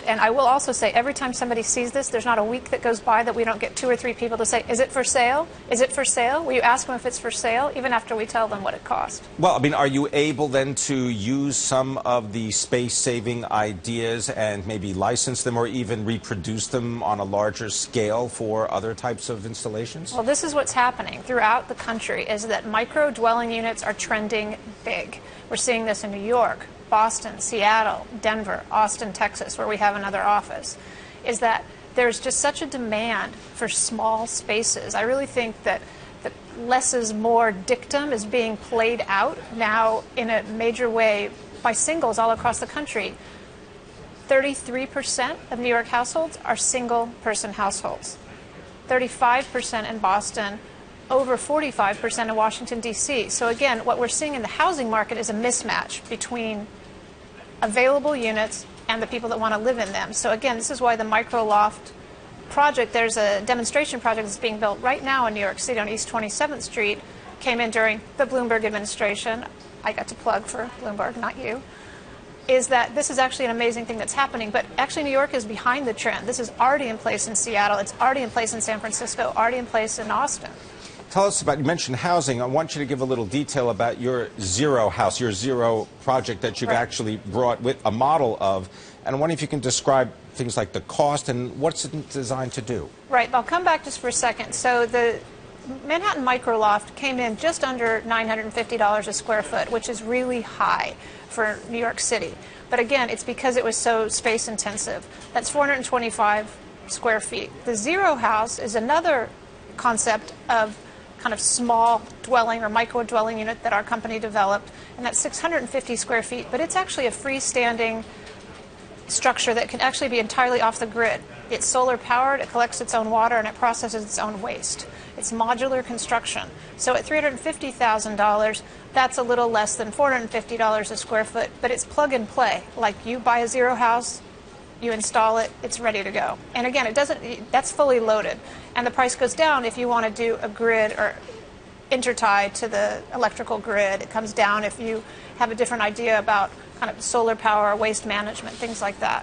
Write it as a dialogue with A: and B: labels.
A: And I will also say, every time somebody sees this, there's not a week that goes by that we don't get 2 or 3 people to say, is it for sale? Is it for sale? Will you ask them if it's for sale, even after we tell them what it cost?
B: Well, I mean, are you able then to use some of the space-saving ideas and maybe license them or even reproduce them on a larger scale for other types of installations?
A: Well, this is what's happening throughout the country, is that micro-dwelling units are trending big. We're seeing this in New York, Boston, Seattle, Denver, Austin, Texas, where we have another office, is that there's just such a demand for small spaces. I really think that the less is more dictum is being played out now in a major way by singles all across the country. 33% of New York households are single-person households. 35% in Boston, over 45% in Washington, D.C. So again, what we're seeing in the housing market is a mismatch between available units and the people that want to live in them. So again, this is why the Mico Loft project, there's a demonstration project that's being built right now in New York City on East 27th Street, came in during the Bloomberg administration. I got to plug for Bloomberg, not you. Is that this is actually an amazing thing that's happening, but actually New York is behind the trend. This is already in place in Seattle, it's already in place in San Francisco, already in place in Austin.
B: Tell us about, you mentioned housing. I want you to give a little detail about your zero house, your zero project that you've actually brought with a model of. And I wonder if you can describe things like the cost and what's it designed to do.
A: Right. I'll come back just for a second. So the Manhattan Mico Loft came in just under $950 a square foot, which is really high for New York City. But again, it's because it was so space intensive. That's 425 square feet. The zero house is another concept of kind of small dwelling or micro dwelling unit that our company developed, and that's 650 square feet, but it's actually a freestanding structure that can actually be entirely off the grid. It's solar powered, it collects its own water, and it processes its own waste. It's modular construction. So at $350,000, that's a little less than $450 a square foot, but it's plug and play. Like you buy a zero house, you install it, it's ready to go. And again, it doesn't, that's fully loaded. And the price goes down if you want to do a grid or intertie to the electrical grid. It comes down if you have a different idea about kind of solar power, waste management, things like that.